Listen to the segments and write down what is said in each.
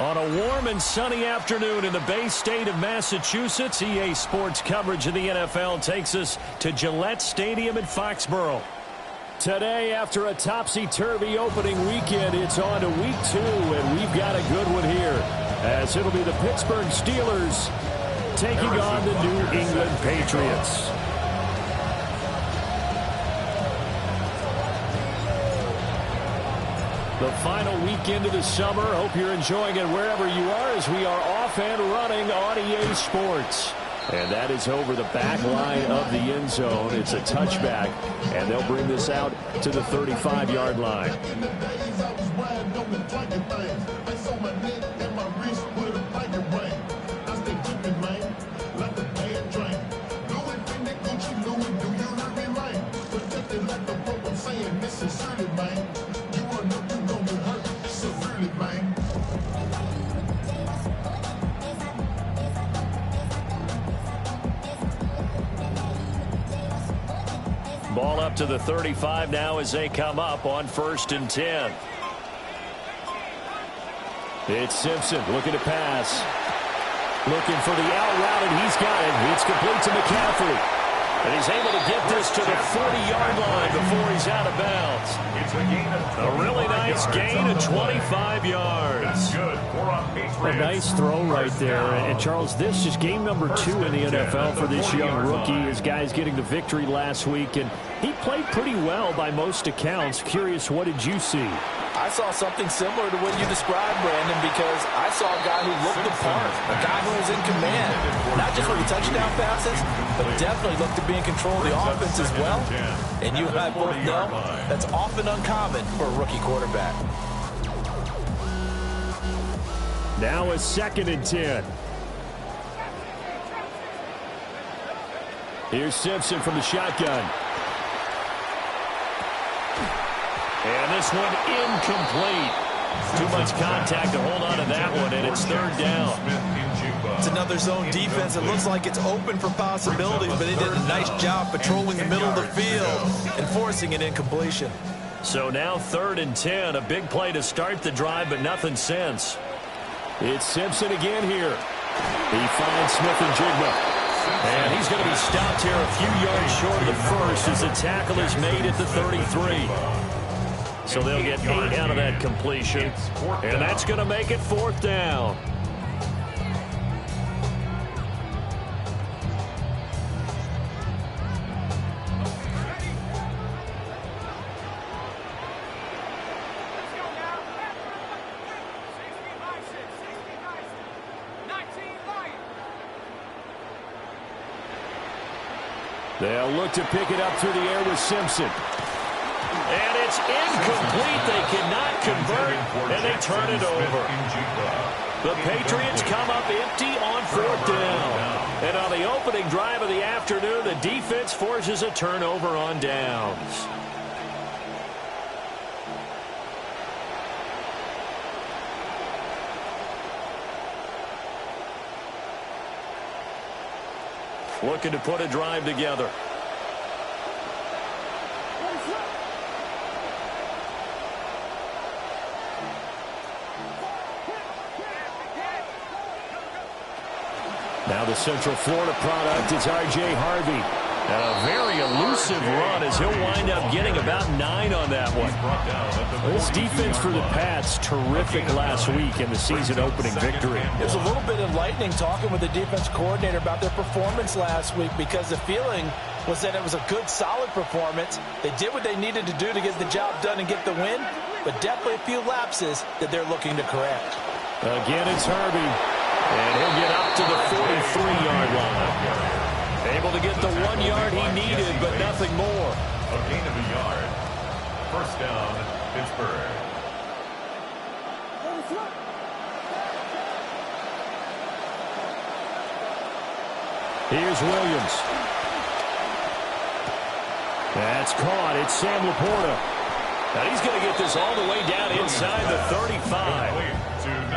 On a warm and sunny afternoon in the Bay State of Massachusetts, EA Sports coverage of the NFL takes us to Gillette Stadium in Foxborough. Today, after a topsy-turvy opening weekend, it's on to week 2, and we've got a good one here, as it'll be the Pittsburgh Steelers taking on the New England Patriots. The final weekend of the summer. Hope you're enjoying it wherever you are as we are off and running on EA Sports. And that is over the back line of the end zone. It's a touchback, and they'll bring this out to the 35-yard line. Ball up to the 35 now as they come up on 1st and 10. It's Simpson looking to pass. Looking for the out route, and he's got it. It's complete to McCaffrey. And he's able to get this to the 40-yard line before he's out of bounds. A really nice gain of 25 yards. A nice throw right there. And, Charles, this is game number 2 in the NFL for this young rookie. His guys getting the victory last week, and he played pretty well by most accounts. Curious, what did you see? I saw something similar to what you described, Brandon, because I saw a guy who looked the part, a guy who was in command, not just with the touchdown passes, but definitely looked to be in control of the offense as well. And you and I both know that's often uncommon for a rookie quarterback. Now a 2nd and 10. Here's Simpson from the shotgun. And this one incomplete. Too much contact to hold on to that one, and it's 3rd down. It's another zone defense. It looks like it's open for possibilities, but they did a nice job patrolling the middle of the field and forcing an incompletion. So now 3rd and 10, a big play to start the drive, but nothing since. It's Simpson again here. He finds Smith and Jigma. And he's going to be stopped here a few yards short of the first as the tackle is made at the 33. So they'll get 8 out of that completion. And that's going to make it 4th down. They'll look to pick it up through the air with Simpson. And it's incomplete. They cannot convert, and they turn it over. The Patriots come up empty on 4th down. And on the opening drive of the afternoon, the defense forces a turnover on downs. Looking to put a drive together. Now the Central Florida product is R.J. Harvey. And a very elusive run as he'll wind up getting about 9 on that one. This defense for the Pats, terrific last week in the season-opening victory. It was a little bit enlightening talking with the defense coordinator about their performance last week, because the feeling was that it was a good, solid performance. They did what they needed to do to get the job done and get the win, but definitely a few lapses that they're looking to correct. Again, it's Harvey, and he'll get up to the 43-yard line. Able to get the 1 yard he needed, but nothing more. A gain of a yard. 1st down, Pittsburgh. Here's Williams. That's caught. It's Sam Laporta. Now he's going to get this all the way down inside the 35.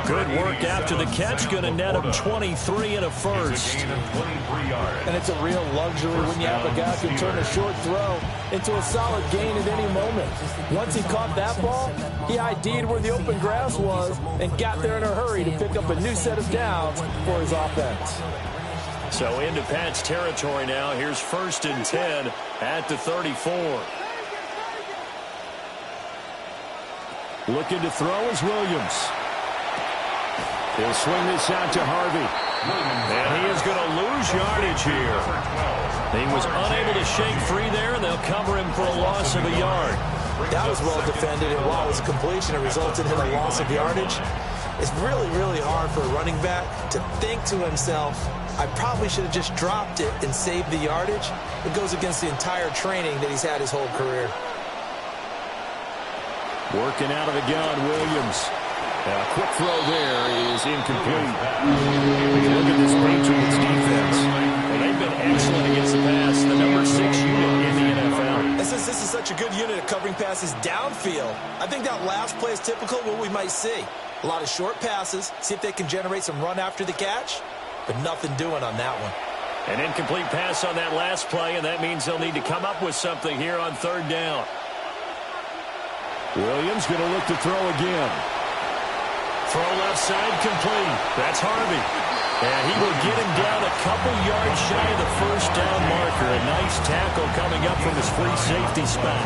Good work after the catch. Going to net him 23 and a first. And it's a real luxury when you have a guy who can turn a short throw into a solid gain at any moment. Once he caught that ball, he ID'd where the open grass was and got there in a hurry to pick up a new set of downs for his offense. So into Pat's territory now. Here's 1st and 10 at the 34. Looking to throw is Williams. He'll swing this out to Harvey. And he is going to lose yardage here. He was unable to shake free there, and they'll cover him for a loss of a yard. That was well defended, and while it was a completion, it resulted in a loss of yardage. It's really, really hard for a running back to think to himself, I probably should have just dropped it and saved the yardage. It goes against the entire training that he's had his whole career. Working out of the gun, Williams. A quick throw there is incomplete. Look at this Patriots defense. Well, they've been excellent against the pass. The number 6 unit in the NFL. And since this is such a good unit of covering passes downfield, I think that last play is typical of what we might see. A lot of short passes, see if they can generate some run after the catch, but nothing doing on that one. An incomplete pass on that last play, and that means they'll need to come up with something here on 3rd down. Williams going to look to throw again. Throw left side complete. That's Harvey. And he will get him down a couple yards shy of the 1st down marker. A nice tackle coming up from his free safety spot.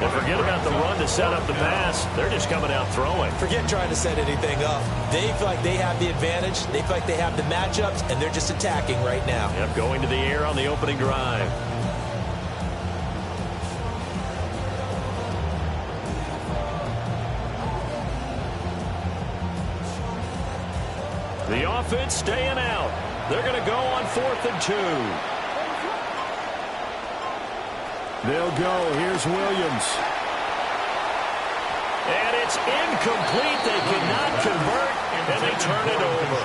And forget about the run to set up the pass. They're just coming out throwing. Forget trying to set anything up. They feel like they have the advantage. They feel like they have the matchups, and they're just attacking right now. Yep, going to the air on the opening drive. The offense staying out. They're going to go on 4th and 2. They'll go. Here's Williams. And it's incomplete. They cannot convert, and they turn it over.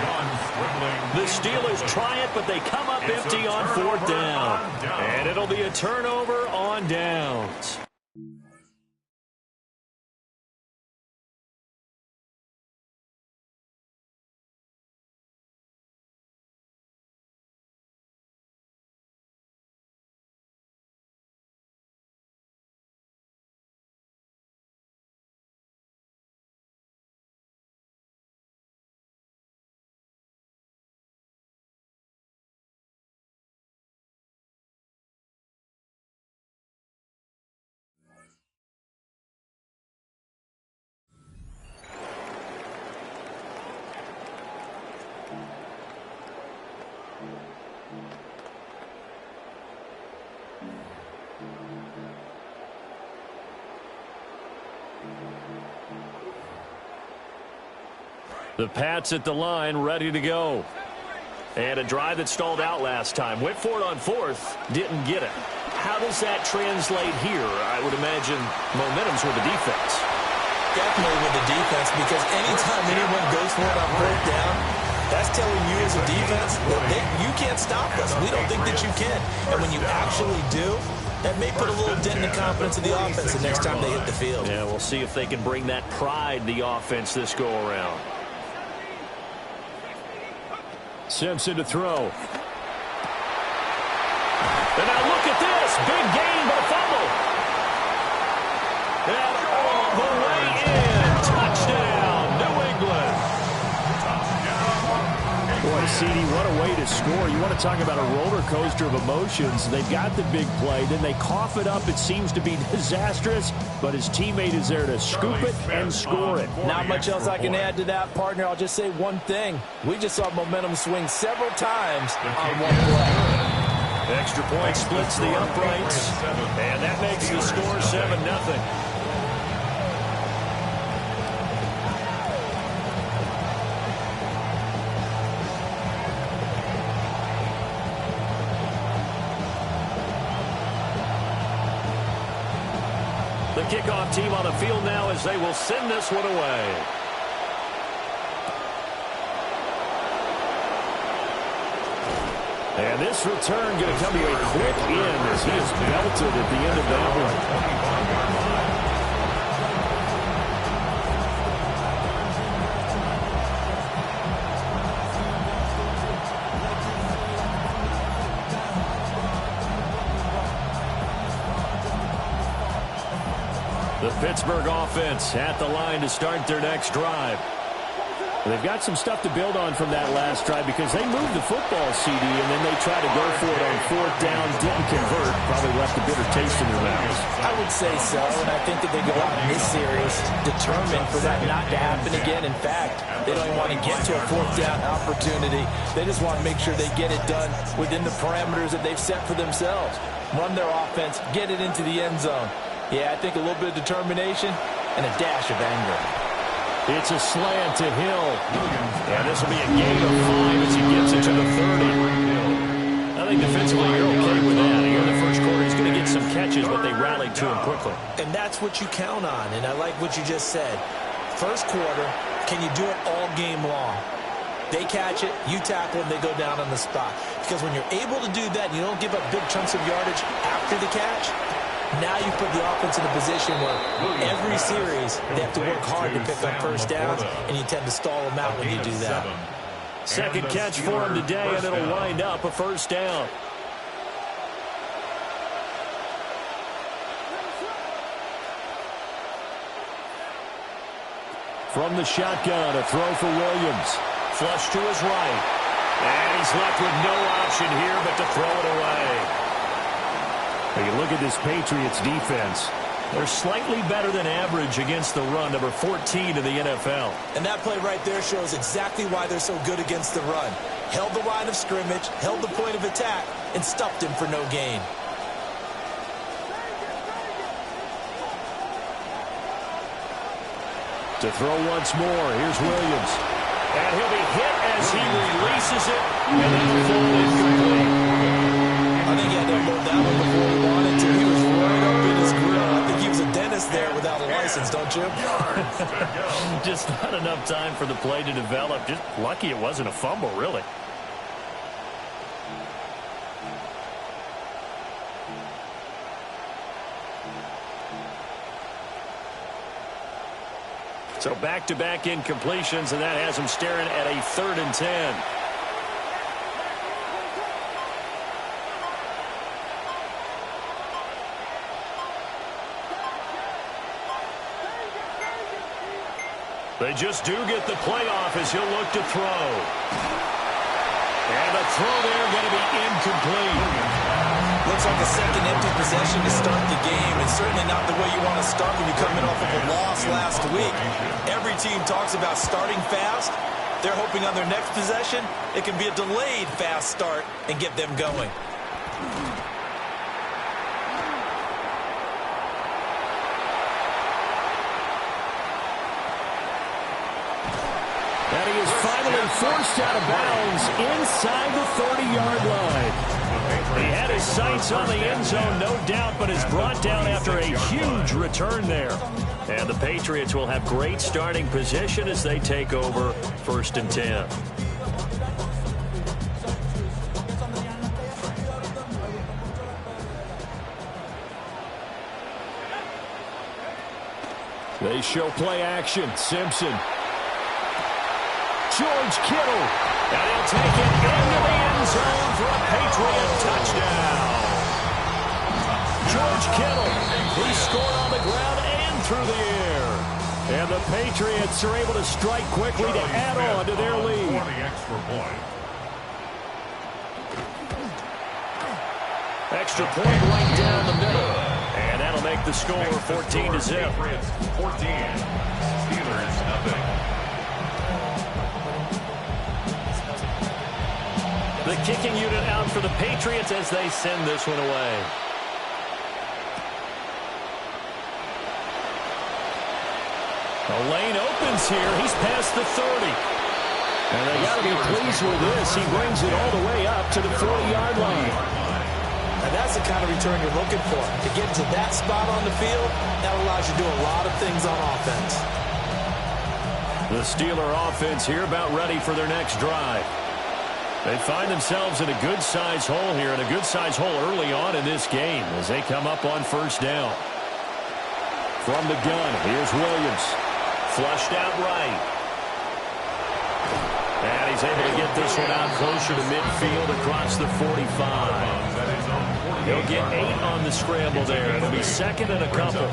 The Steelers try it, but they come up empty on 4th down. And it'll be a turnover on downs. The Pats at the line, ready to go. And a drive that stalled out last time. Went for it on 4th, didn't get it. How does that translate here? I would imagine momentum's with the defense. Definitely with the defense, because anytime anyone goes for it on 4th down, that's telling you as a defense that you can't stop us. We don't think that you can. And when you actually do, that may put a little dent in the confidence of the offense the next time they hit the field. Yeah, we'll see if they can bring that pride the offense this go-around. Simpson to throw. And now look at this. Big gain, but a fumble. And all the way in. Touchdown, New England. Boy, CD, what a way to score. You want to talk about a roller coaster of emotions. They've got the big play. Then they cough it up. It seems to be disastrous, but his teammate is there to scoop it and score it. Not much else I can add to that, partner. I'll just say one thing. We just saw momentum swing several times on one play. Extra point splits the uprights, and that makes the score 7-0. The kickoff team on the field now as they will send this one away. And this return going to come to a quick end as he is belted at the end of that one. The Pittsburgh offense at the line to start their next drive. They've got some stuff to build on from that last drive because they moved the football, CD, and then they tried to go for it on fourth down, didn't convert, probably left a bitter taste in their mouths. I would say so, and I think that they go out in this series determined for that not to happen again. In fact, they don't even want to get to a fourth down opportunity. They just want to make sure they get it done within the parameters that they've set for themselves. Run their offense, get it into the end zone. Yeah, I think a little bit of determination and a dash of anger. It's a slant to Hill. And this will be a gain of 5 as he gets it to the 30. I think defensively you're okay with that. Here in the first quarter, he's going to get some catches, but they rallied to him quickly. And that's what you count on, and I like what you just said. First quarter, can you do it all game long? They catch it, you tackle them, they go down on the spot. Because when you're able to do that, and you don't give up big chunks of yardage after the catch, now you put the offense in a position where every series they have to work hard to pick up first downs, and you tend to stall them out when you do that. Second catch for him today, and it'll wind up a first down. From the shotgun, a throw for Williams. Flush to his right. And he's left with no option here but to throw it away. Now you look at this Patriots defense. They're slightly better than average against the run, number 14 in the NFL. And that play right there shows exactly why they're so good against the run. Held the line of scrimmage, held the point of attack, and stuffed him for no gain. To throw once more, here's Williams. And he'll be hit as he releases it, and that'll fall incomplete. I think he had to hold that one before he wanted to. He was right up in his grill. I think he was a dentist there without a license, don't you? Just not enough time for the play to develop. Just lucky it wasn't a fumble, really. So back-to-back incompletions, and that has him staring at a 3rd and 10. They just do get the playoff as he'll look to throw. And the throw there going to be incomplete. Looks like a second empty possession to start the game, and certainly not the way you want to start when you're coming off of a loss last week. Every team talks about starting fast. They're hoping on their next possession, it can be a delayed fast start and get them going. And he is finally forced out of bounds inside the 30-yard line. He had his sights on the end zone, no doubt, but is brought down after a huge return there. And the Patriots will have great starting position as they take over 1st and 10. They show play action. Simpson. George Kittle. And he'll take it into the end zone for a Patriot touchdown. George Kittle. He scored on the ground and through the air. And the Patriots are able to strike quickly to add on to their lead. Extra point right down the middle. And that'll make the score 14-0. 14. Steelers nothing. The kicking unit out for the Patriots as they send this one away. The lane opens here. He's past the 30. And they got to be pleased with this. He brings it all the way up to the 40-yard line. And that's the kind of return you're looking for. To get to that spot on the field, that allows you to do a lot of things on offense. The Steeler offense here about ready for their next drive. They find themselves in a good-sized hole here, and a good-sized hole early on in this game as they come up on 1st down. From the gun, here's Williams. Flushed out right. And he's able to get this one out closer to midfield across the 45. He'll get 8 on the scramble there. It'll be second and a couple.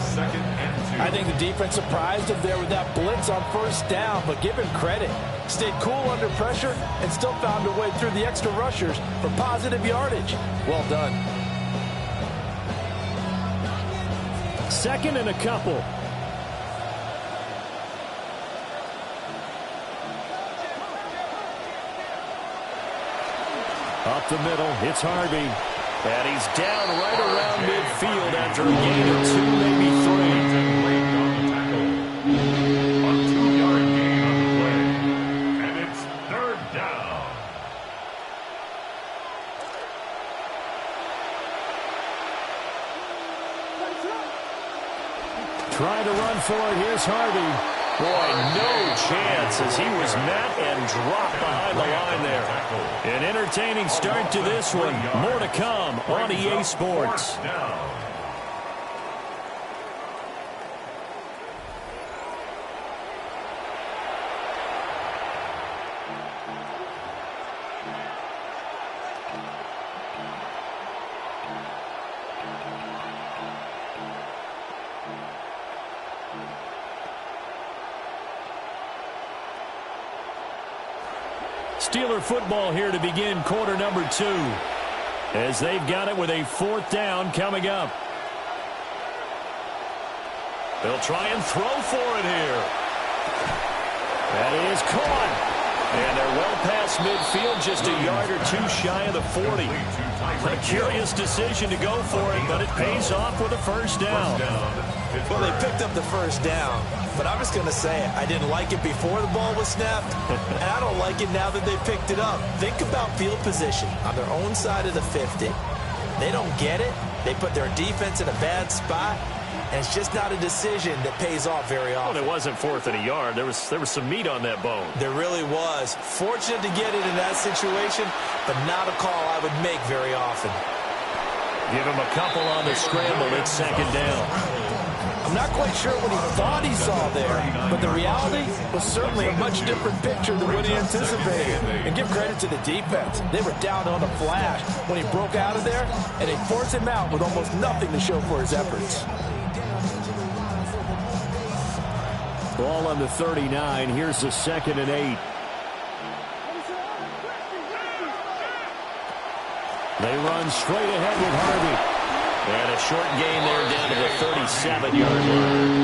I think the defense surprised him there with that blitz on first down, but give him credit. Stayed cool under pressure and still found a way through the extra rushers for positive yardage. Well done. Second and a couple. Up the middle, it's Harvey. And he's down right around midfield after a gain of 2, maybe 3. A 2-yard gain on the play. And it's third down. Trying to run for it, here's Harvey. Boy, no chance as he was met and dropped behind the line there. An entertaining start to this one. More to come on EA Sports. Steeler football here to begin quarter number 2 as they've got it with a 4th down coming up. They'll try and throw for it here. That is caught. And they're well past midfield, just a yard or 2 shy of the 40. A curious decision to go for it, but it pays off with a first down. Well, they picked up the first down, but I'm just going to say I didn't like it before the ball was snapped, and I don't like it now that they picked it up. Think about field position on their own side of the 50. They don't get it. They put their defense in a bad spot, and it's just not a decision that pays off very often. Well, it wasn't 4th and a yard. There was some meat on that bone. There really was. Fortunate to get it in that situation, but not a call I would make very often. Give him a couple on the scramble. It's second down. I'm not quite sure what he thought he saw there, but the reality was certainly a much different picture than what he anticipated. And give credit to the defense. They were down on a flash when he broke out of there, and they forced him out with almost nothing to show for his efforts. Ball on the 39. Here's the 2nd and 8. They run straight ahead with Harvey. And a short gain there down to the 37-yard line.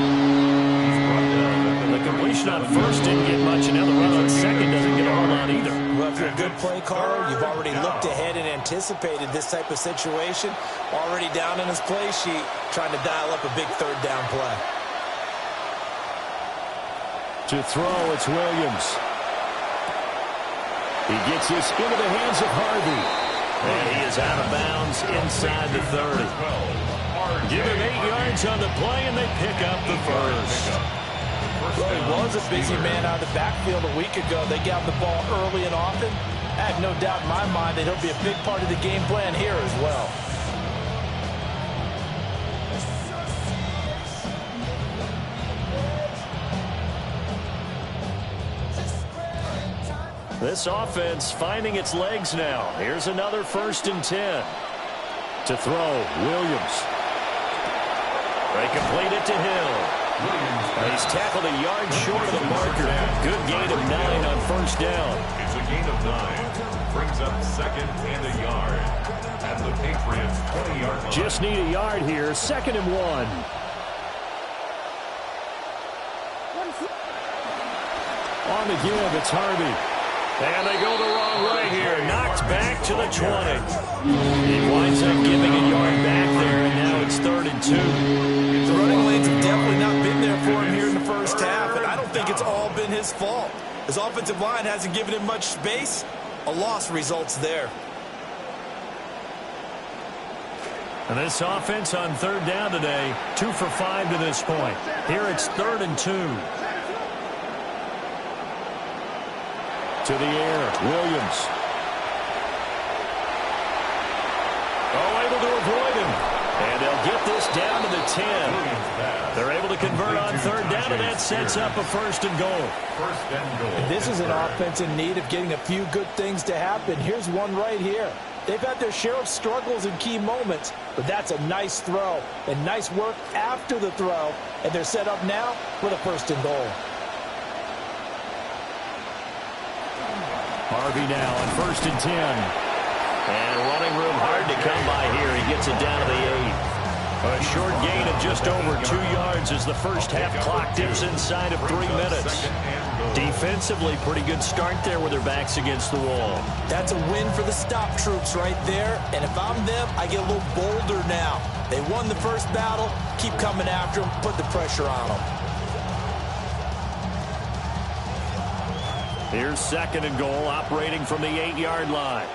The completion on first didn't get much, and now the run on second doesn't get a whole lot either. Well, if you're a good play caller, you've already looked ahead and anticipated this type of situation. Already down in his play sheet, trying to dial up a big third down play. To throw, it's Williams. He gets this into the hands of Harvey. And he is out of bounds inside the 30. Give him 8 yards on the play, and they pick up the first. Well, he was a busy man out of the backfield a week ago. They got the ball early and often. I have no doubt in my mind that he'll be a big part of the game plan here as well. This offense finding its legs now. Here's another 1st and 10. To throw, Williams. They complete it to Hill. He's tackled a yard short of the marker. Good gain of 9 on first down. It's a gain of 9. Brings up 2nd and a yard. And the Patriots 20-yard line. Just need a yard here. 2nd and 1. On the give, it's Harvey. And they go the wrong way here. Knocked back to the 20. He winds up giving a yard back there, and now it's 3rd and 2. The running lanes have definitely not been there for him here in the first half, and I don't think it's all been his fault. His offensive line hasn't given him much space. A loss results there. And this offense on 3rd down today, 2 for 5 to this point. Here it's 3rd and 2. To the air, Williams. Oh, able to avoid him. And they'll get this down to the 10. They're able to convert on 3rd down, and that sets up a 1st and goal. And this is an offense in need of getting a few good things to happen. Here's one right here. They've had their share of struggles in key moments, but that's a nice throw and nice work after the throw, and they're set up now with a 1st and goal. Harvey now on 1st and 10. And running room hard to come by here. He gets it down to the 8. A short gain of just over 2 yards as the first half clock dips inside of 3 minutes. Defensively, pretty good start there with their backs against the wall. That's a win for the stop troops right there. And if I'm them, I get a little bolder now. They won the first battle. Keep coming after them. Put the pressure on them. Here's 2nd and goal, operating from the 8-yard line.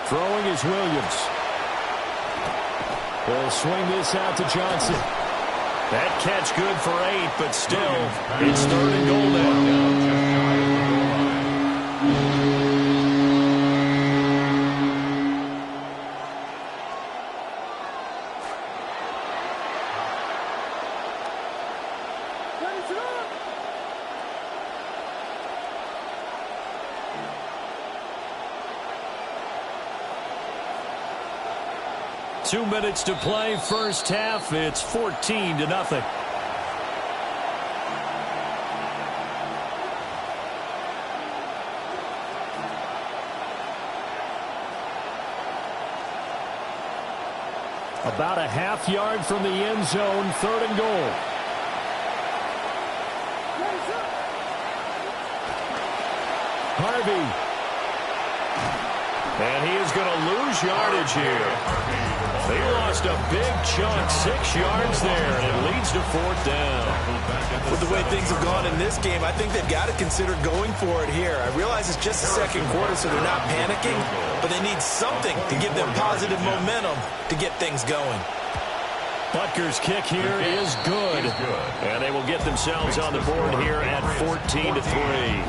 Throwing is Williams. They'll swing this out to Johnson. That catch good for 8, but still, it's 3rd and goal now. Two minutes to play, first half. It's 14-0. About a half yard from the end zone, 3rd and goal. Harvey. And he is going to lose yardage here. They lost a big chunk, 6 yards there, and it leads to 4th down. With the way things have gone in this game, I think they've got to consider going for it here. I realize it's just the 2nd quarter, so they're not panicking, but they need something to give them positive momentum to get things going. Butker's kick here is good. And they will get themselves on the board here at 14-3.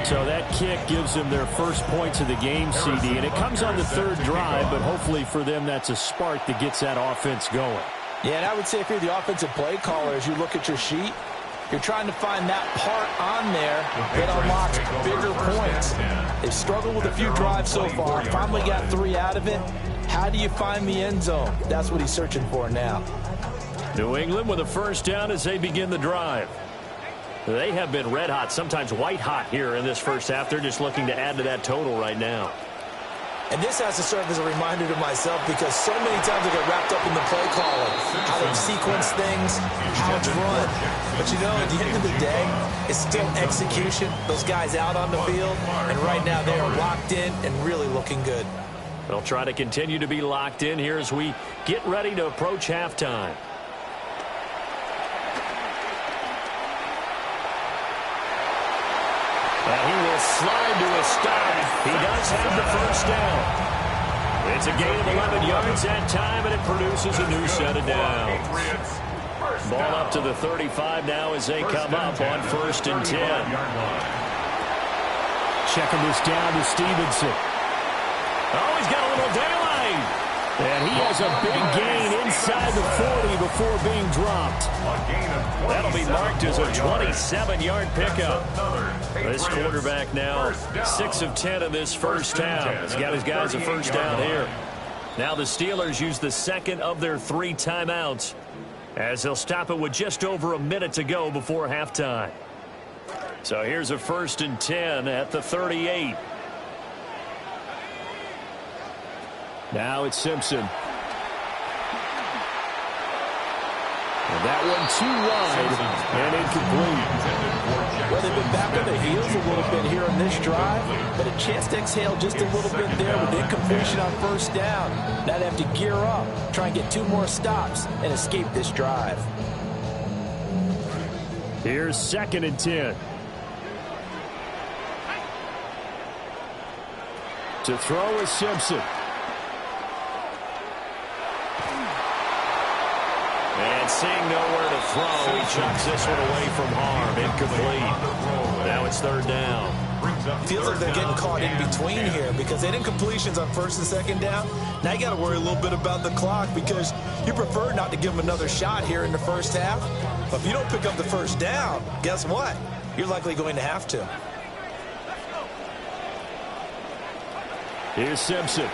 So that kick gives them their first points of the game, CD, and it comes on the 3rd drive, but hopefully for them that's a spark that gets that offense going. Yeah, and I would say if you're the offensive play caller, as you look at your sheet, you're trying to find that part on there that unlocks bigger points. They've struggled with a few drives so far, finally got 3 out of it. How do you find the end zone? That's what he's searching for now. New England with a 1st down as they begin the drive. They have been red hot, sometimes white hot here in this first half. They're just looking to add to that total right now. And this has to serve as a reminder to myself because so many times I get wrapped up in the play calling, how they sequence things, how it's run. But you know, at the end of the day, it's still execution. Those guys out on the field, and right now they are locked in and really looking good. They'll try to continue to be locked in here as we get ready to approach halftime. And he will slide to a stop. He does have the 1st down. It's a gain of 11 yards that time, and it produces a new set of downs. Ball up to the 35 now as they come up on 1st and 10. Checking this down to Stevenson. Oh, he's got a little daylight. And he has a big gain inside the 40 before being dropped. That'll be marked as a 27-yard pickup. This quarterback now 6 of 10 in this first half. He's got his guys a 1st down here. Now the Steelers use the 2nd of their 3 timeouts as they'll stop it with just over a minute to go before halftime. So here's a 1st and 10 at the 38. Now it's Simpson. And that one too wide and incomplete. Well, they've been back on the heels a little bit here on this drive, but a chance to exhale just a little bit there with incompletion on 1st down. Now they have to gear up, try and get 2 more stops and escape this drive. Here's 2nd and 10. To throw is Simpson. And seeing nowhere to throw, he chucks this one away from harm. Incomplete. Now it's 3rd down. Feels like they're getting caught in between here because they didn't completions on first and second down. Now you got to worry a little bit about the clock because you prefer not to give them another shot here in the first half. But if you don't pick up the first down, guess what? You're likely going to have to. Here's Simpson.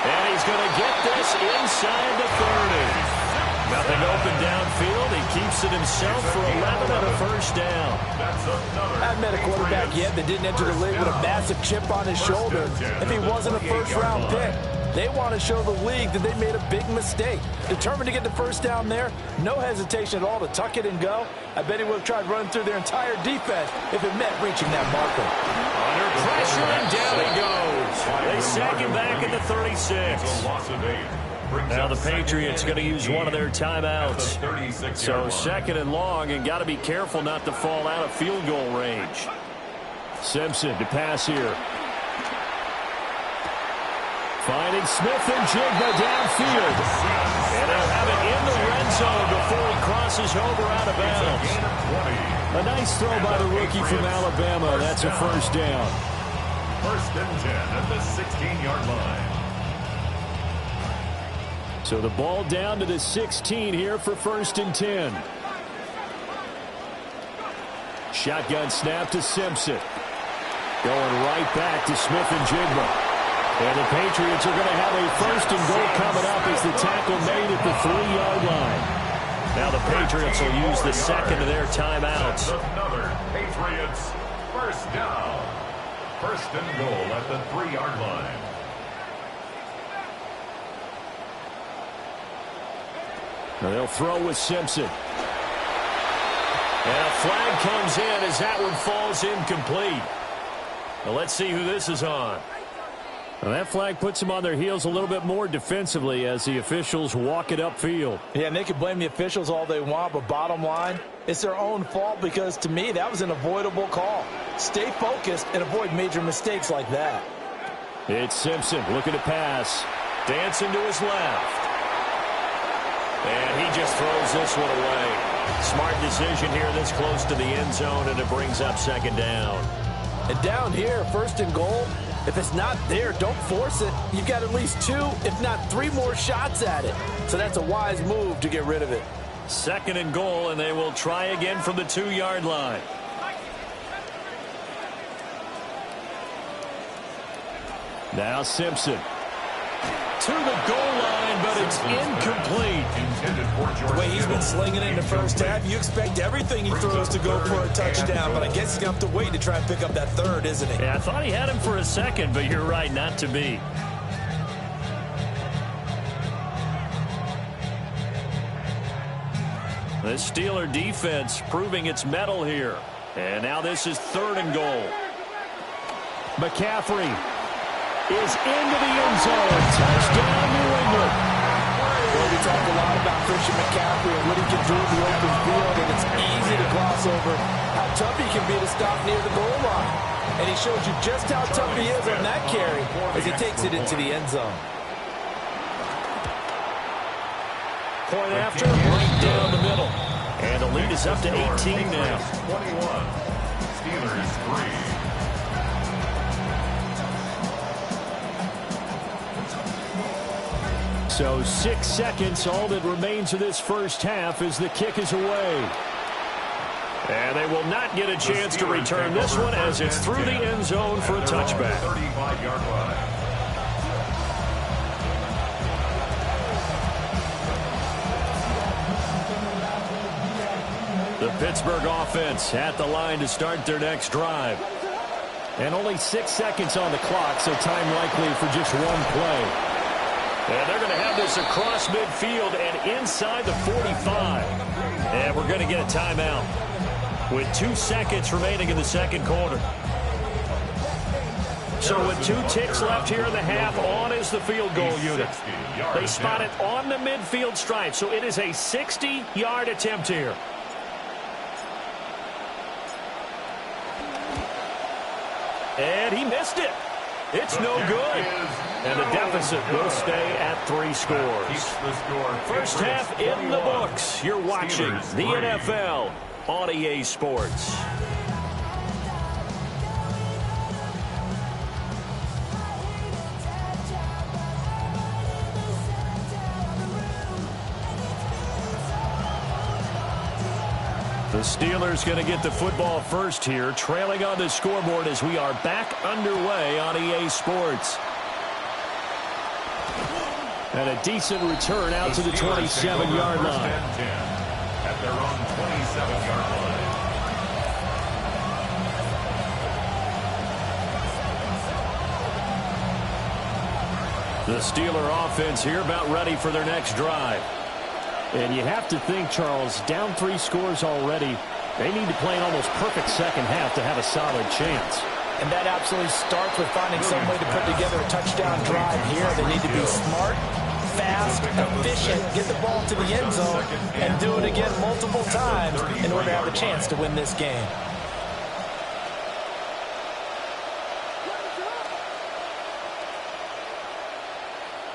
And he's going to get this inside the 30. Nothing open downfield. He keeps it himself for 11 and a first down. I haven't met a quarterback yet that didn't enter the league with a massive chip on his shoulder if he wasn't a first-round pick. They want to show the league that they made a big mistake. Determined to get the first down there, no hesitation at all to tuck it and go. I bet he would have tried running through their entire defense if it meant reaching that marker. Under pressure, and down he goes. They sack him back at the 36. Now the Patriots going to use one of their timeouts. So second and long, and got to be careful not to fall out of field goal range. Simpson to pass here. Finding Smith and Jigba downfield. And they'll have it in the red zone before he crosses over out of bounds. A nice throw by the rookie from Alabama. That's a first down. First and 10 at the 16-yard line. So the ball down to the 16 here for first and 10. Shotgun snap to Simpson. Going right back to Smith and Jigba. And the Patriots are going to have a first and goal coming up as the tackle made at the 3-yard line. Now the Patriots will use the second of their timeouts. Another Patriots first down. First and goal at the 3-yard line. Now they'll throw with Simpson. And a flag comes in as that one falls incomplete. Now let's see who this is on. Now that flag puts them on their heels a little bit more defensively as the officials walk it upfield. Yeah, and they can blame the officials all they want, but bottom line, it's their own fault because, to me, that was an avoidable call. Stay focused and avoid major mistakes like that. It's Simpson looking to pass. Dancing to his left. And he just throws this one away. Smart decision here this close to the end zone, and it brings up second down. And down here, first and goal, if it's not there, don't force it. You've got at least 2, if not 3 more shots at it. So that's a wise move to get rid of it. Second and goal, and they will try again from the 2-yard line. Now Simpson. To the goal line, but it's incomplete. The way he's been slinging it in the first half, you expect everything he throws to go for a touchdown, but I guess he's going to have to wait to try and pick up that third, isn't he? Yeah, I thought he had him for a second, but you're right, not to be. The Steeler defense proving its mettle here. And now this is third and goal. McCaffrey is into the end zone. Touchdown, New England. Well, we talk a lot about Christian McCaffrey and what he can do in the open field, and it's easy to gloss over how tough he can be to stop near the goal line. And he shows you just how tough he is on that carry as he takes it into the end zone. Point after, right down the middle. And the lead is up to 18 now. 21. Steelers 3. So 6 seconds, all that remains of this first half as the kick is away. And they will not get a chance to return this one as it's through the end zone for a touchback. 35-yard line. The Pittsburgh offense at the line to start their next drive. And only 6 seconds on the clock, so time likely for just one play. And they're going to have this across midfield and inside the 45. And we're going to get a timeout with 2 seconds remaining in the second quarter. So with 2 ticks left here in the half, on is the field goal unit. They spot it on the midfield stripe, so it is a 60-yard attempt here. And he missed it. It's no good. And the deficit will stay at 3 scores. First half in the books. You're watching the NFL on EA Sports. The Steelers going to get the football first here, trailing on the scoreboard as we are back underway on EA Sports. And a decent return out to the 27-yard line. At their own 27-yard line. The Steeler offense here about ready for their next drive. And you have to think, Charles, down 3 scores already. They need to play an almost perfect second half to have a solid chance. And that absolutely starts with finding some way to put together a touchdown drive here. They need to be smart, fast, efficient, get the ball to the end zone, and do it again multiple times in order to have a chance to win this game.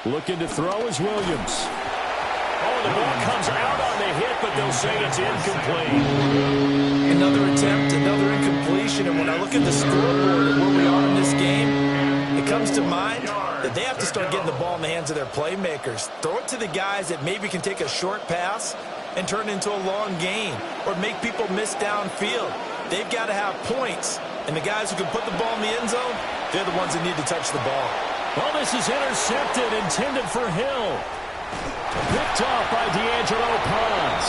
Looking to throw is Williams. Oh, the ball comes out on the hit, but they'll say it's incomplete. Another attempt, another incompletion, and when I look at the scoreboard and where we are in this game, it comes to mind that they have to start getting the ball in the hands of their playmakers. Throw it to the guys that maybe can take a short pass and turn it into a long gain or make people miss downfield. They've got to have points, and the guys who can put the ball in the end zone, they're the ones that need to touch the ball. Well, this is intercepted, intended for Hill. Picked off by D'Angelo Bunz.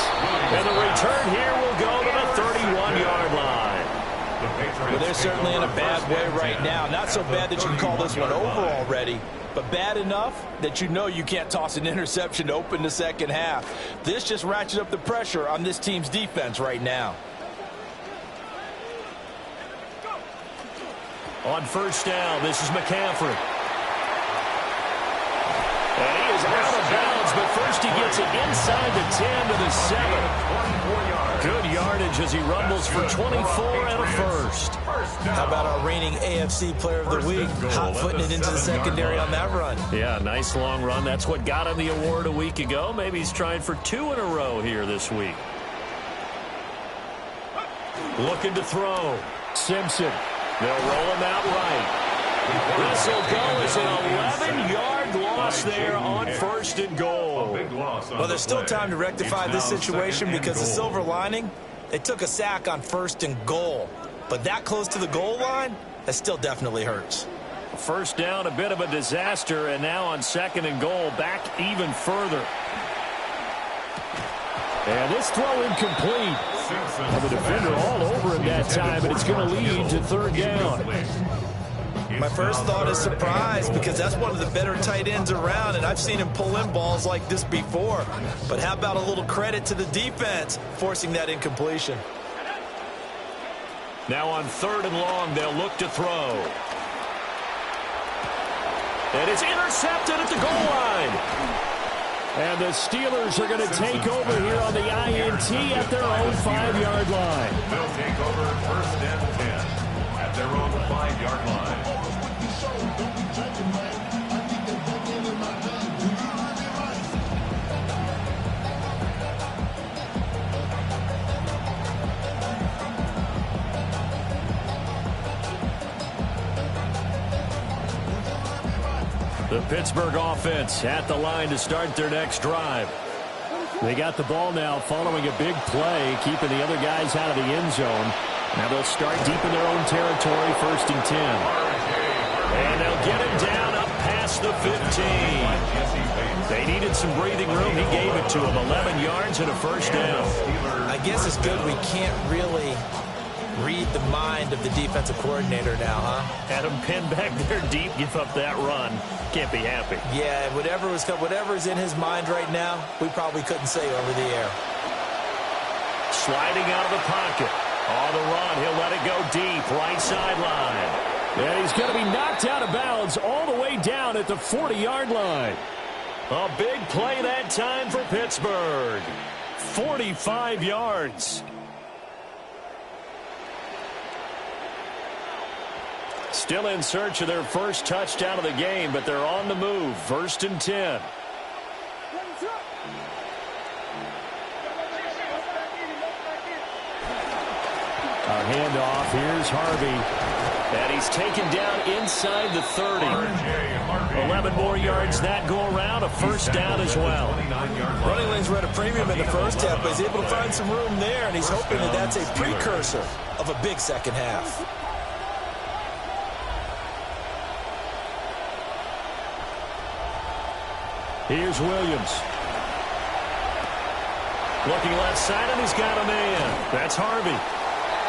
And the return here will go to the 31-yard line. Well, they're certainly in a bad way right now. Not so bad that you can call this one over already, but bad enough that you know you can't toss an interception to open the second half. This just ratchets up the pressure on this team's defense right now. On first down, this is McCaffrey. And he is out of bounds, but first he gets it inside the 10 to the 7. Good yardage as he rumbles for 24 and a first. How about our reigning AFC Player of the Week, hot-footing it into the secondary on that run? Yeah, nice long run. That's what got him the award a week ago. Maybe he's trying for 2 in a row here this week. Looking to throw. Simpson. They'll roll him out right. This will go as an 11-yard loss there on first and goal. Well, there's still time to rectify this situation because the silver lining, it took a sack on first and goal. But that close to the goal line, that still definitely hurts. First down, a bit of a disaster, and now on second and goal, back even further. And this throw incomplete. And the defender all over him that time, and it's going to lead to third down. My first thought is surprise because that's one of the better tight ends around, and I've seen him pull in balls like this before. But how about a little credit to the defense forcing that incompletion? Now on third and long, they'll look to throw. And it's intercepted at the goal line. And the Steelers are going to take over here on the INT at their own 5-yard line. They'll take over first and 10 at their own 5-yard line. The Pittsburgh offense at the line to start their next drive. They got the ball now following a big play, keeping the other guys out of the end zone. Now they'll start deep in their own territory, first and 10. And they'll get him down up past the 15. They needed some breathing room. He gave it to them. 11 yards and a first down. I guess it's good we can't really read the mind of the defensive coordinator now, huh? Had him pinned back there deep, give up that run. Can't be happy. Yeah, whatever's in his mind right now, we probably couldn't say over the air. Sliding out of the pocket. On the run, he'll let it go deep, right sideline. And he's going to be knocked out of bounds all the way down at the 40-yard line. A big play that time for Pittsburgh. 45 yards. Still in search of their first touchdown of the game, but they're on the move. First and 10. handoff. Here's Harvey. And he's taken down inside the 30. 11 more yards that go around. A first down as well. Running lanes were at a premium in the first half, but he's able to find some room there, and he's hoping that that's a precursor of a big second half. Here's Williams. Looking left side, and he's got a man. That's Harvey.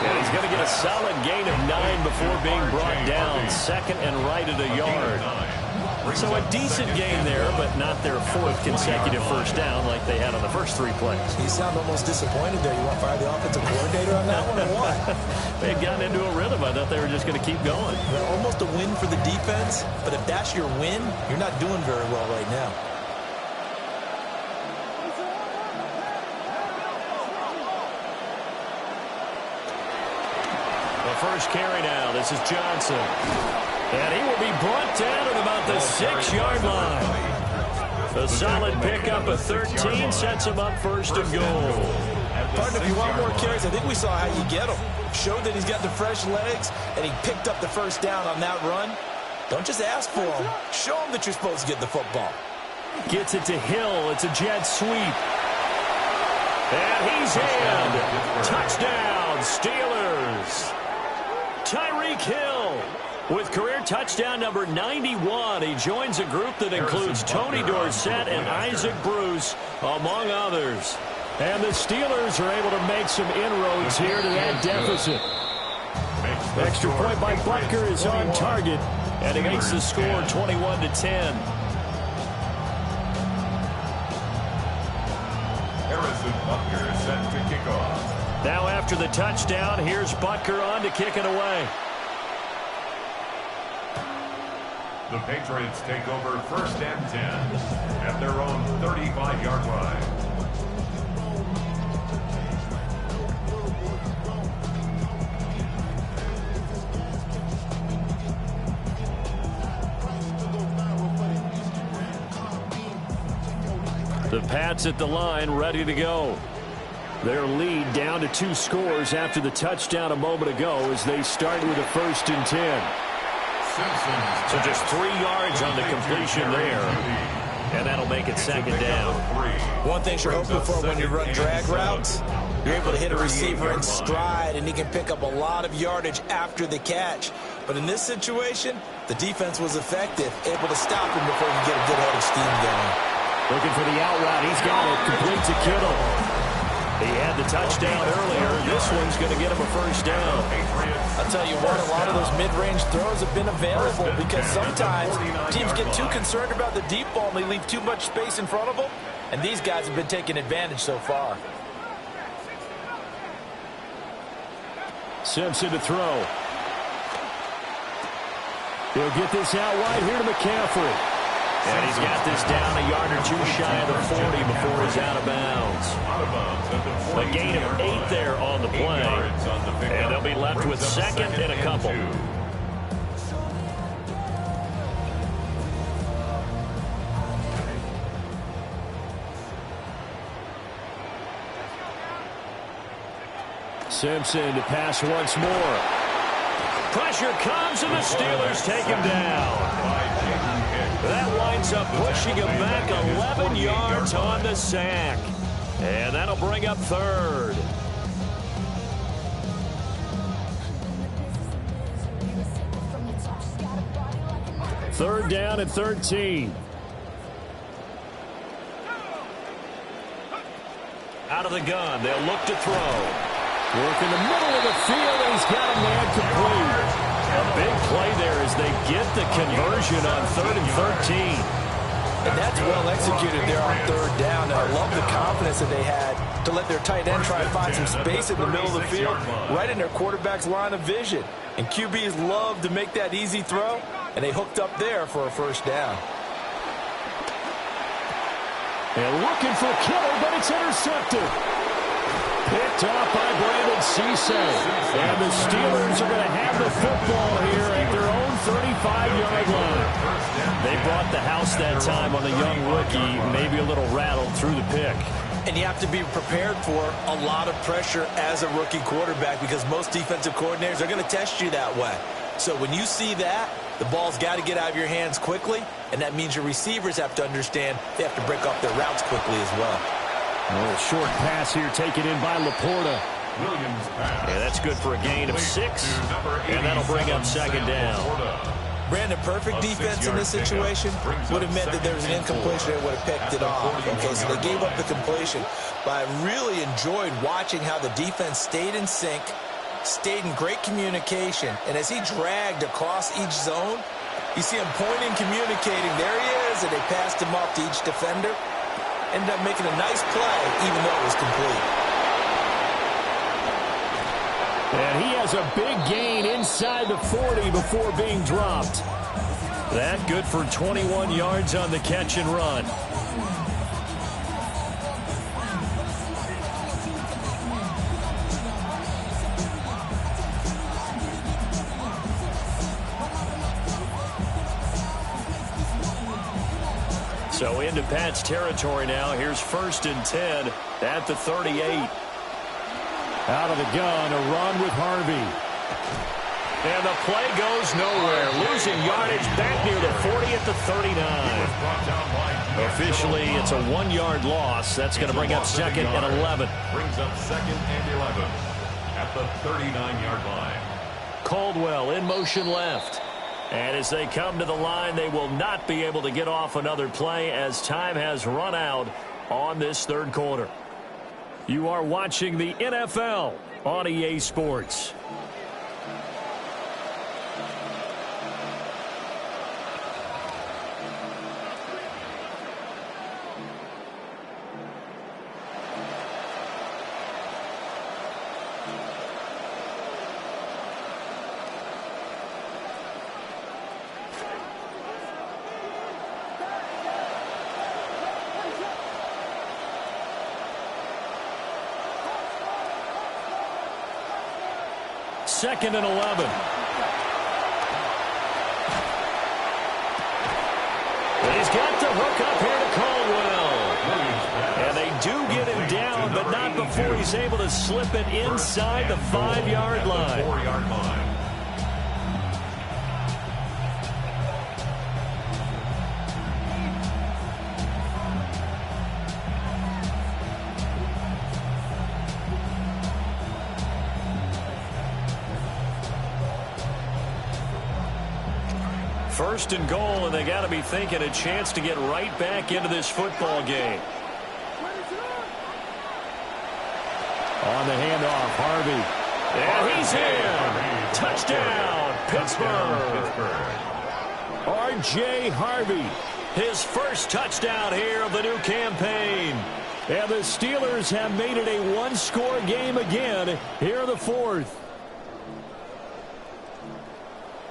And he's going to get a solid gain of 9 before being brought down. Second and right at a yard. So a decent gain there, but not their 4th consecutive first down like they had on the first 3 plays. You sound almost disappointed there. You want to fire the offensive coordinator on that one or what? They had gotten into a rhythm. I thought they were just going to keep going. Well, almost a win for the defense, but if that's your win, you're not doing very well right now. First carry now. This is Johnson. And he will be brought down at about the 6-yard line. A solid pickup of 13 sets him up first and goal. Partner, if you want more carries, I think we saw how you get them. Showed that he's got the fresh legs, and he picked up the first down on that run. Don't just ask for him. Show him that you're supposed to get the football. Gets it to Hill. It's a jet sweep. And he's in. Touchdown, Steelers. Tyreek Hill with career touchdown number 91. He joins a group that includes Tony Dorsett and Isaac Bruce, among others. And the Steelers are able to make some inroads here to that deficit. Extra point by Butker is on target, and he makes the score 21-10. Harrison Butker is set to kick off. Now after the touchdown, here's Butker on to kick it away. The Patriots take over first and 10 at their own 35-yard line. The Pats at the line, ready to go. Their lead down to 2 scores after the touchdown a moment ago as they start with a first and 10. So just 3 yards on the completion there. And that'll make it second down. One thing you're hoping for when you run drag routes, you're able to hit a receiver in stride, and he can pick up a lot of yardage after the catch. But in this situation, the defense was effective, able to stop him before he could get a good head of steam going. Looking for the out route. He's got it. Complete to Kittle. He had the touchdown earlier. This one's going to get him a first down. I'll tell you what, a lot of those mid-range throws have been available because sometimes teams get too concerned about the deep ball and they leave too much space in front of them, and these guys have been taking advantage so far. Simpson to throw. He'll get this out wide here to McCaffrey. And he's got this down a yard or 2 shy of the 40 before he's out of bounds. A gain of 8 there on the play. And they'll be left with second and a couple. Simpson to pass once more. Pressure comes, and the Steelers take him down. That winds up pushing him back 11 yards on the sack. And that'll bring up third. Third down and 13. Out of the gun, they'll look to throw. Work in the middle of the field, and he's got a man complete. A big play there as they get the conversion on 3rd and 13. And that's well executed there on 3rd down. And I love the confidence that they had to let their tight end try and find some space in the middle of the field, right in their quarterback's line of vision. And QBs love to make that easy throw, and they hooked up there for a first down. And looking for Kittle, but it's intercepted. Picked off by Brandon Cisse. And the Steelers are going to have the football here at their own 35-yard line. They brought the house that time on the young rookie, maybe a little rattled through the pick. And you have to be prepared for a lot of pressure as a rookie quarterback because most defensive coordinators are going to test you that way. So when you see that, the ball's got to get out of your hands quickly, and that means your receivers have to understand they have to break up their routes quickly as well. A little short pass here taken in by Laporta. Williams pass. Yeah, that's good for a gain of 6, and that'll bring up second down. Brandon, perfect defense in this situation would have meant that there was an incompletion and would have picked it off. Okay, so they gave up the completion. But I really enjoyed watching how the defense stayed in sync, stayed in great communication. And as he dragged across each zone, you see him pointing, communicating. There he is, and they passed him off to each defender. Ended up making a nice play, even though it was complete. And he has a big gain inside the 40 before being dropped. That good for 21 yards on the catch and run. So into Pat's territory now. Here's 1st and 10 at the 38. Out of the gun, a run with Harvey. And the play goes nowhere. Losing yardage back near the 40 at the 39. Officially, it's a 1-yard loss. That's going to bring up 2nd and 11. Brings up 2nd and 11 at the 39-yard line. Caldwell in motion left. And as they come to the line, they will not be able to get off another play as time has run out on this 3rd quarter. You are watching the NFL on EA Sports. Second and 11. He's got the hook up here to Caldwell. And they do get him down, but not before he's able to slip it inside the 5-yard line. 4-yard line. First and goal, and they got to be thinking a chance to get right back into this football game. On the handoff, Harvey. And he's in. Touchdown, Pittsburgh. R.J. Harvey, his first touchdown here of the new campaign. And the Steelers have made it a one-score game again here in the 4th.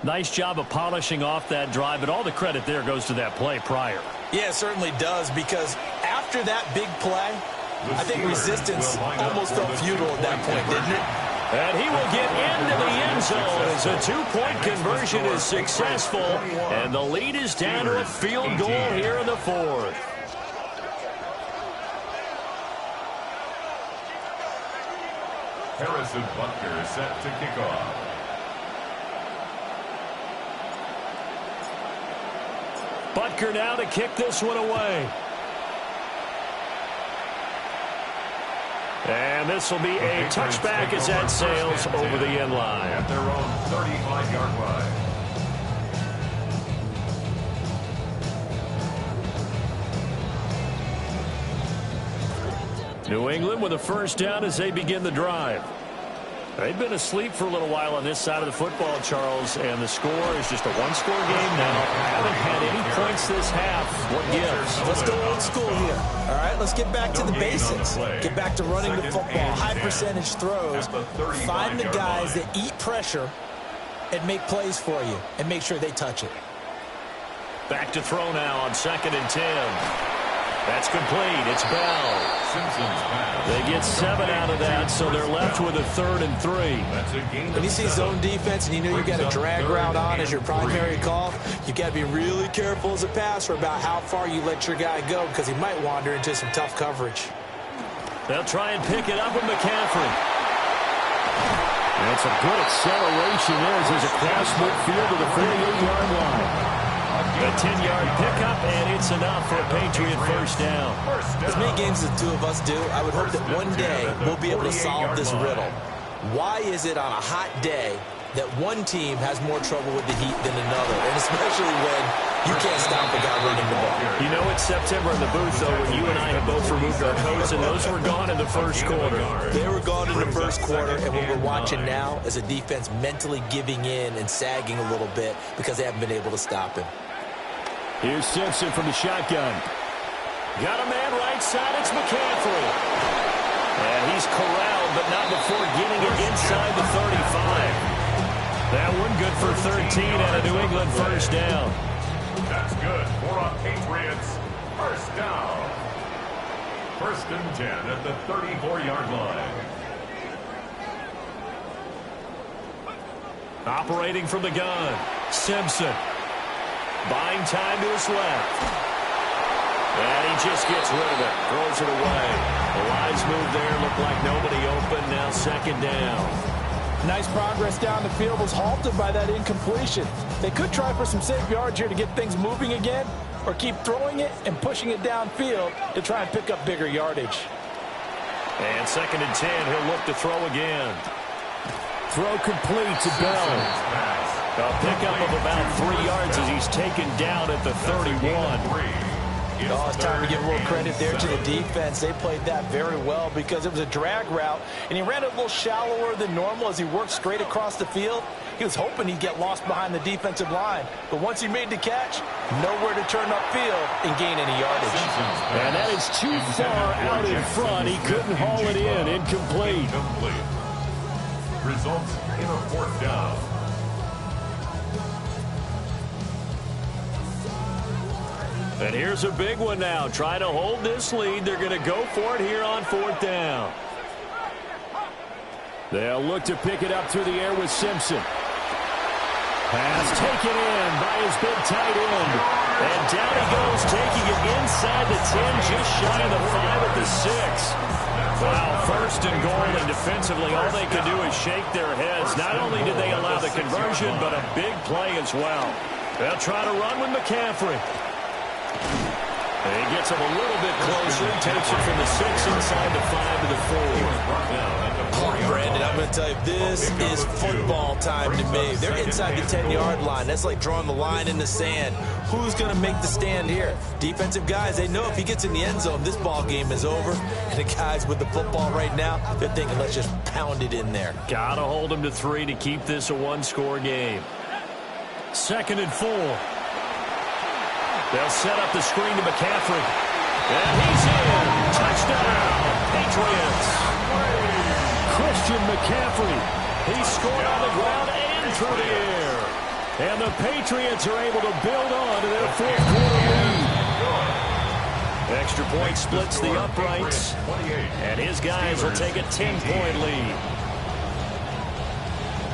Nice job of polishing off that drive, but all the credit there goes to that play prior. Yeah, it certainly does, because after that big play, I think resistance almost felt futile at that point, didn't it? And he will get into the end zone as a 2-point conversion is successful, and the lead is down to a field goal here in the 4th. Harrison Butker set to kick off. Butker now to kick this one away. And this will be a touchback as that sails over the end line. At their own 35-yard line. New England with a first down as they begin the drive. They've been asleep for a little while on this side of the football, Charles, and the score is just a one-score game now. Haven't had any points this half. What gives? Let's go old school here. All right, let's get back to the basics. Get back to running the football, high-percentage throws. Find the guys that eat pressure and make plays for you, and make sure they touch it. Back to throw now on 2nd and 10. That's complete. It's Bell. They get 7 out of that, so they're left with a 3rd and 3. When you see zone defense and you know you got a drag route on as your primary call, you got to be really careful as a passer about how far you let your guy go, because he might wander into some tough coverage. They'll try and pick it up with McCaffrey. And some good acceleration there as he's across midfield to the 48-yard line. A 10-yard pickup, and it's enough for a Patriot first down. As many games as the two of us do, I would hope that one day we'll be able to solve this riddle. Why is it on a hot day that one team has more trouble with the heat than another, and especially when you can't stop a guy running the ball? You know, it's September in the booth, though, when you and I have both removed our coats, and those were gone in the first quarter. They were gone in the first quarter, and what we're watching now is a defense mentally giving in and sagging a little bit because they haven't been able to stop him. Here's Simpson from the shotgun. Got a man right side. It's McCaffrey. And he's corralled, but not before getting it inside the 35. That one good for 13 and a New England first down. That's good for a Patriots first down. First and 10 at the 34-yard line. Operating from the gun, Simpson. Buying time to his left. And he just gets rid of it. Throws it away. The wise move there. Looked like nobody open. Now second down. Nice progress down the field was halted by that incompletion. They could try for some safe yards here to get things moving again, or keep throwing it and pushing it downfield to try and pick up bigger yardage. And second and 10. He'll look to throw again. Throw complete to Bell. A pickup of about 3 yards as he's taken down at the 31. Oh, it's time to give a little credit there to the defense. They played that very well because it was a drag route, and he ran it a little shallower than normal as he worked straight across the field. He was hoping he'd get lost behind the defensive line, but once he made the catch, nowhere to turn upfield and gain any yardage. And that is too far out in front. He couldn't haul it in. Incomplete. Results in a fourth down. And here's a big one now. Trying to hold this lead. They're going to go for it here on fourth down. They'll look to pick it up through the air with Simpson. Pass taken in by his big tight end. And down he goes, taking it inside the 10, just shy of the 5 at the 6. Wow, first and goal, and defensively all they could do is shake their heads. Not only did they allow the conversion, but a big play as well. They'll try to run with McCaffrey. He gets him a little bit closer. Takes it from the 6 inside the 5 to the 4. Oh, Brandon, I'm going to tell you, this is football time to me. They're inside the 10-yard line. That's like drawing the line in the sand. Who's going to make the stand here? Defensive guys, they know if he gets in the end zone, this ball game is over. And the guys with the football right now, they're thinking, let's just pound it in there. Got to hold him to 3 to keep this a one-score game. Second and 4. They'll set up the screen to McCaffrey. And he's in. Touchdown, Patriots. Christian McCaffrey. He scored on the ground and through the air. And the Patriots are able to build on to their fourth quarter lead. Extra point splits the uprights. And his guys will take a 10-point lead.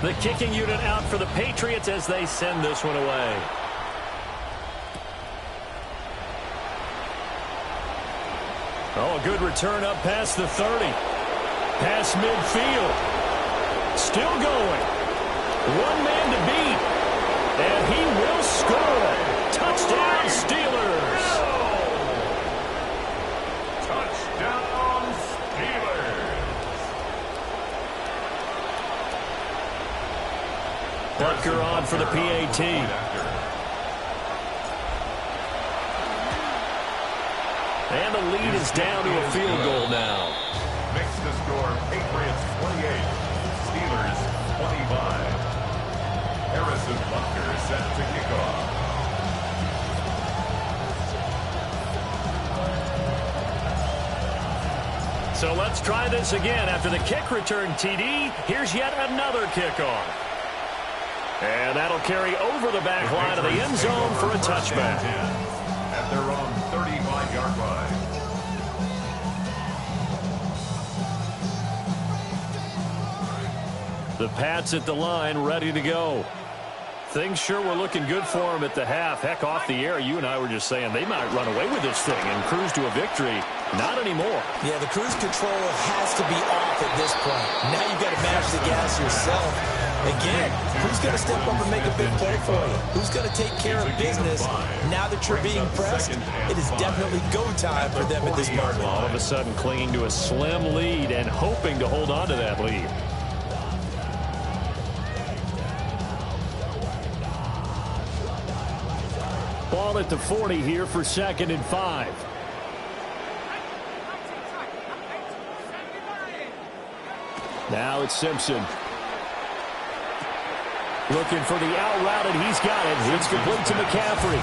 The kicking unit out for the Patriots as they send this one away. Oh, a good return up past the 30. Past midfield. Still going. One man to beat. And he will score. Touchdown, Steelers. Touchdown, Steelers. Butker on for the PAT. And the lead is down to a field goal now. Makes the score Patriots 28, Steelers 25. Harrison Butker set to kick off. So let's try this again. After the kick return TD, here's yet another kickoff. And that'll carry over the back line of the end zone for a touchback. At their own 35-yard line. The Pats at the line, ready to go. Things sure were looking good for them at the half. Heck, off the air, you and I were just saying they might run away with this thing and cruise to a victory. Not anymore. Yeah, the cruise control has to be off at this point. Now you've got to manage the gas yourself. Again, who's going to step up and make a big play for you? Who's going to take care of business now that you're being pressed? It is definitely go time for them at this moment. All of a sudden clinging to a slim lead and hoping to hold on to that lead. Ball at the 40 here for 2nd and 5. Now it's Simpson. Looking for the out route, and he's got it. It's complete to McCaffrey.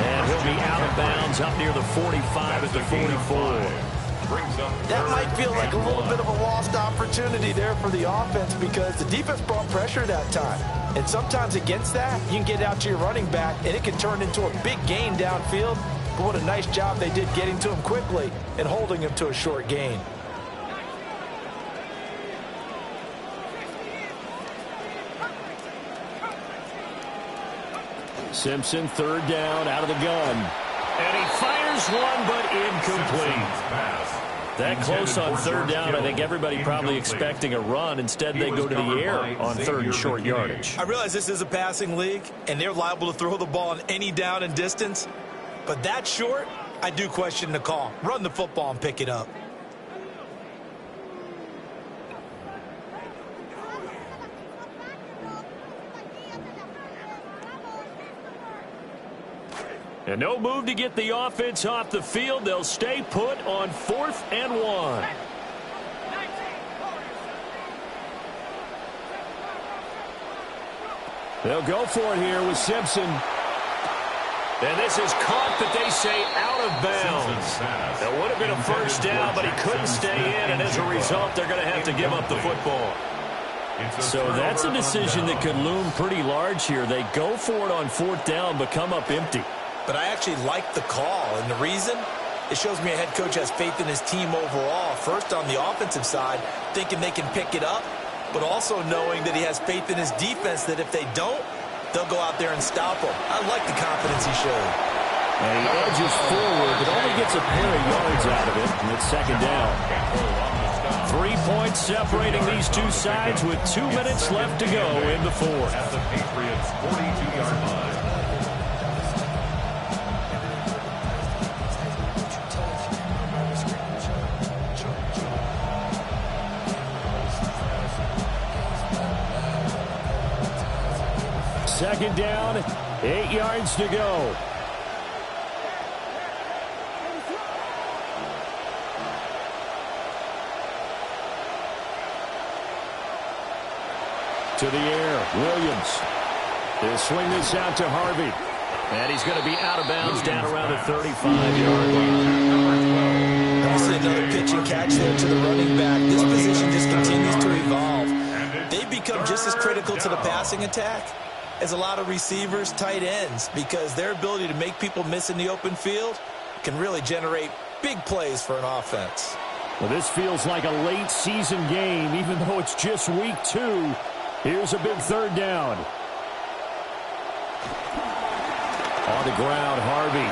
And he'll be out of bounds up near the 45 at the 44. That might feel like a little bit of a lost opportunity there for the offense because the defense brought pressure that time. And sometimes against that, you can get out to your running back, and it can turn into a big gain downfield. But what a nice job they did getting to him quickly and holding him to a short gain. Simpson, 3rd down, out of the gun. And he fires one, but incomplete. That close on 3rd down, I think everybody probably expecting a run. Instead, they go to the air on 3rd and short yardage. I realize this is a passing league, and they're liable to throw the ball on any down and distance. But that short, I do question the call. Run the football and pick it up. And no move to get the offense off the field. They'll stay put on 4th and 1. They'll go for it here with Simpson. And this is caught, but they say out of bounds. That would have been a 1st down, but he couldn't stay in, and as a result, they're going to have to give up the football. So that's a decision that could loom pretty large here. They go for it on 4th down, but come up empty. But I actually like the call, and the reason? It shows me a head coach has faith in his team overall. First, on the offensive side, thinking they can pick it up, but also knowing that he has faith in his defense that if they don't, they'll go out there and stop them. I like the confidence he showed. And he edges forward, but only gets a pair of yards out of it, and it's 2nd down. 3 points separating these two sides with 2 minutes left to go in the 4th. At the Patriots' 42-yard line. Second down, 8 yards to go. To the air, Williams. They'll swing this out to Harvey. And he's going to be out of bounds down around the 35-yard line. Also another pitch and catch there to the running back. This position just continues to evolve. They become just as critical to the passing attack as a lot of receivers, tight ends, because their ability to make people miss in the open field can really generate big plays for an offense. Well, this feels like a late season game, even though it's just week 2. Here's a big 3rd down. On the ground, Harvey.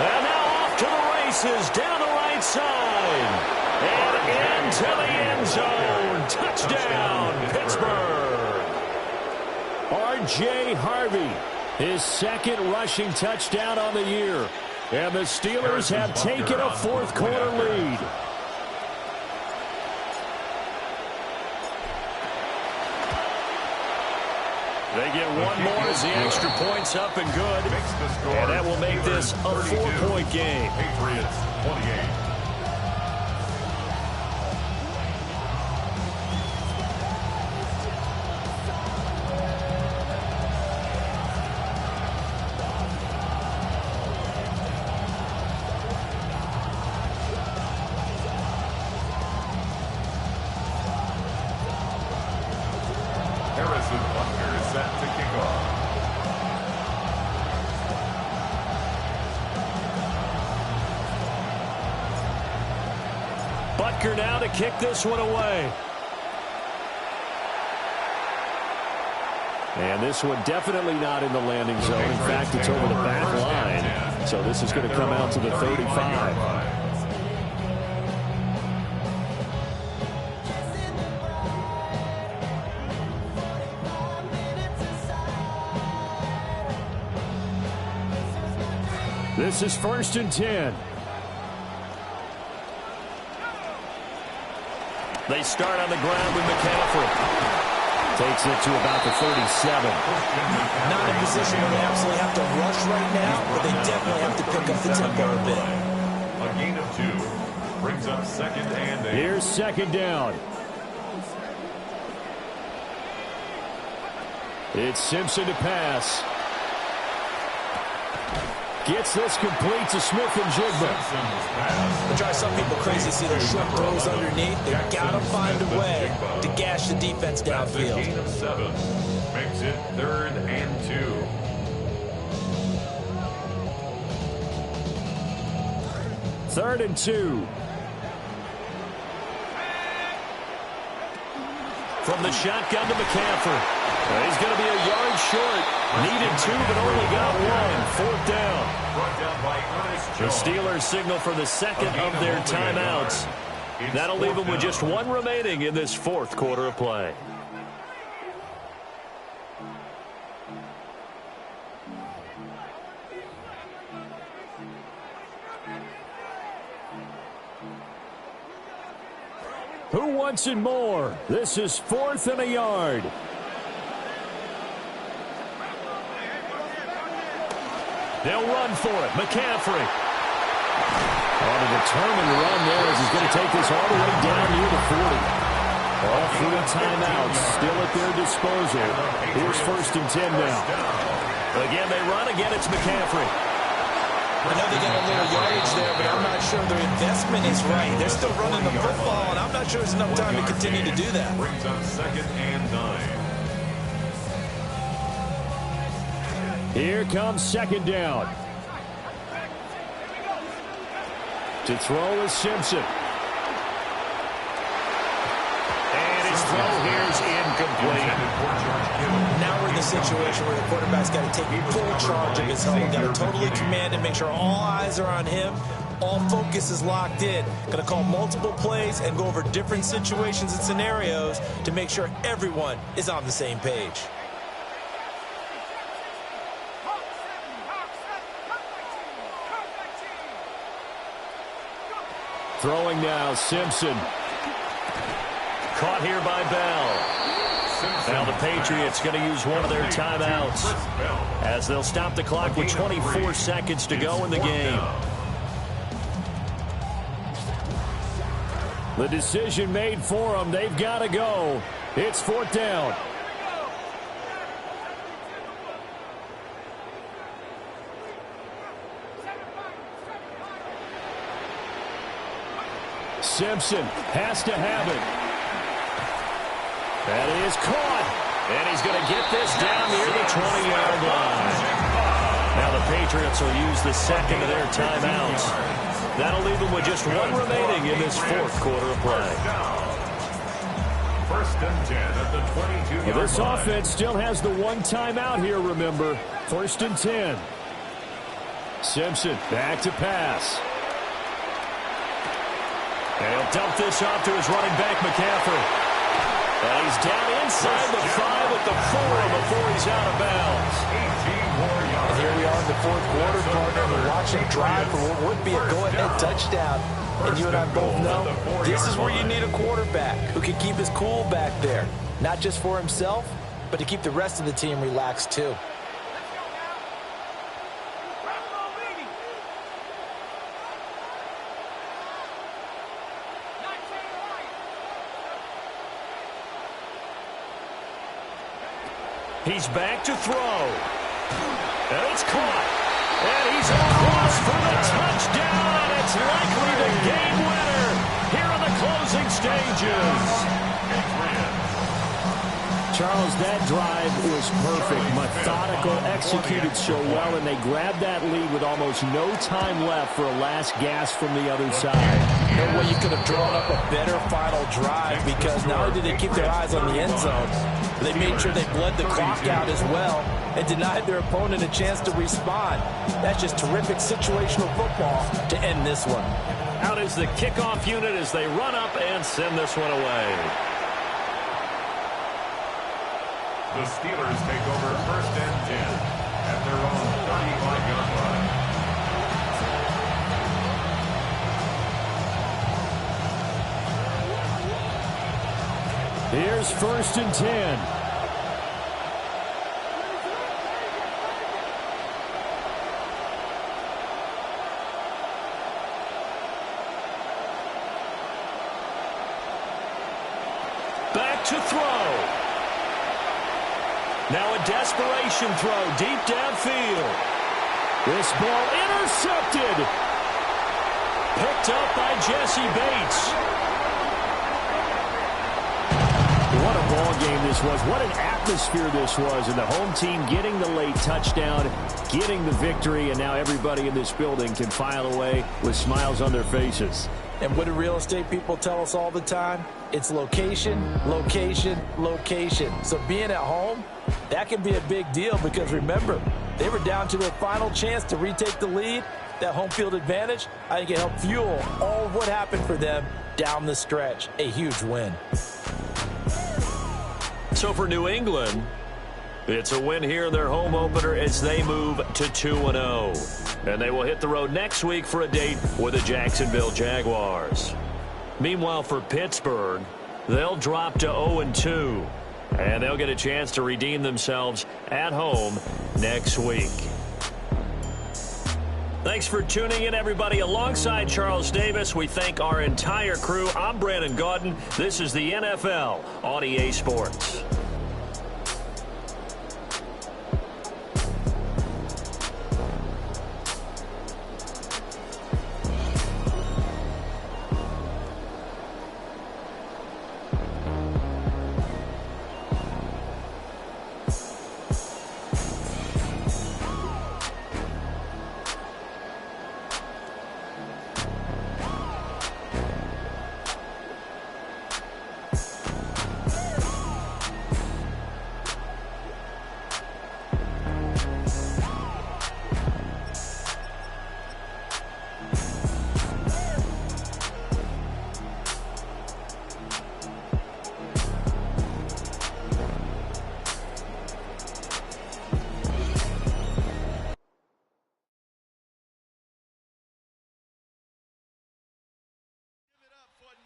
And now off to the races, down the right side. And into the end zone. Touchdown, Pittsburgh. R.J. Harvey, his 2nd rushing touchdown on the year. And the Steelers have taken a 4th quarter lead. They get one more as the extra point's up and good. And that will make this a 4-point game. Patriots 28. Butker now to kick this one away. And this one definitely not in the landing zone. In fact, it's over the back line. So this is going to come out to the 35. This is 1st and 10. They start on the ground with McCaffrey. Takes it to about the 37. Not in a position where they absolutely have to rush right now, but they definitely have to pick up the tempo a bit. A gain of 2 brings up 2nd and 8. Here's 2nd down. It's Simpson to pass. Gets this complete to Smith and Jigba. It drives some people crazy to see those short throws underneath. They've got to find a way to gash the defense downfield. A gain of 7 makes it 3rd and 2. Third and 2. From the shotgun to McCaffrey. He's going to be a yard short. Needed 2, but only got 1. 4th down. The Steelers signal for the second of their timeouts. That'll leave them with just 1 remaining in this 4th quarter of play. Who wants it more? This is 4th and a yard. They'll run for it. McCaffrey. On a determined run there as he's going to take this all the way down near the 40. All 3 timeouts still at their disposal. Here's 1st and 10 now. Again, they run. Again, it's McCaffrey. I know they got a little yardage there, but I'm not sure their investment is right. They're still running the football, and I'm not sure there's enough time to continue to do that. Brings up 2nd and 9. Here comes 2nd down. To throw is Simpson. And his throw here is incomplete. Now we're in the situation where the quarterback's got to take full charge of his home. Got to totally command and make sure all eyes are on him. All focus is locked in. Going to call multiple plays and go over different situations and scenarios to make sure everyone is on the same page. Throwing now, Simpson. Caught here by Bell. Now the Patriots going to use one of their timeouts as they'll stop the clock with 24 seconds to go in the game. The decision made for them. They've got to go. It's 4th down. Simpson has to have it. That is caught. And he's going to get this down near the 20-yard line. Now the Patriots will use the second of their timeouts. That'll leave them with just 1 remaining in this 4th quarter of play. 1st and 10 at the 22-yard line. This offense still has the 1 timeout here, remember. 1st and 10. Simpson back to pass. And he'll dump this off to his running back, McCaffrey. And he's down inside the 5 at the 4 before he's out of bounds. And here we are in the 4th quarter, partner. We're watching drive for what would be a go-ahead touchdown. And you and I both know this is where you need a quarterback who can keep his cool back there. Not just for himself, but to keep the rest of the team relaxed too. He's back to throw. And it's caught. And he's across for the touchdown. And it's likely the game winner here in the closing stages. Charles, that drive was perfect. Methodical, executed so well, and they grabbed that lead with almost no time left for a last gasp from the other side. No way you could have drawn up a better final drive, because not only did they keep their eyes on the end zone, they made sure they bled the clock out as well and denied their opponent a chance to respond. That's just terrific situational football to end this one. Out is the kickoff unit as they run up and send this one away. The Steelers take over 1st and 10 at their own 35-yard line. Here's 1st and 10. Back to throw. Now a desperation throw deep downfield. This ball intercepted. Picked up by Jesse Bates. What a ball game this was. What an atmosphere this was. And the home team getting the late touchdown, getting the victory, and now everybody in this building can file away with smiles on their faces. And what do real estate people tell us all the time? It's location, location, location. So being at home, that can be a big deal because remember, they were down to their final chance to retake the lead. That home field advantage, I think it helped fuel all of what happened for them down the stretch. A huge win. So for New England, it's a win here in their home opener as they move to 2-0. And they will hit the road next week for a date with the Jacksonville Jaguars. Meanwhile, for Pittsburgh, they'll drop to 0-2. And they'll get a chance to redeem themselves at home next week. Thanks for tuning in, everybody. Alongside Charles Davis, we thank our entire crew. I'm Brandon Gaudin. This is the NFL on EA Sports.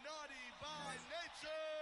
Naughty by nature.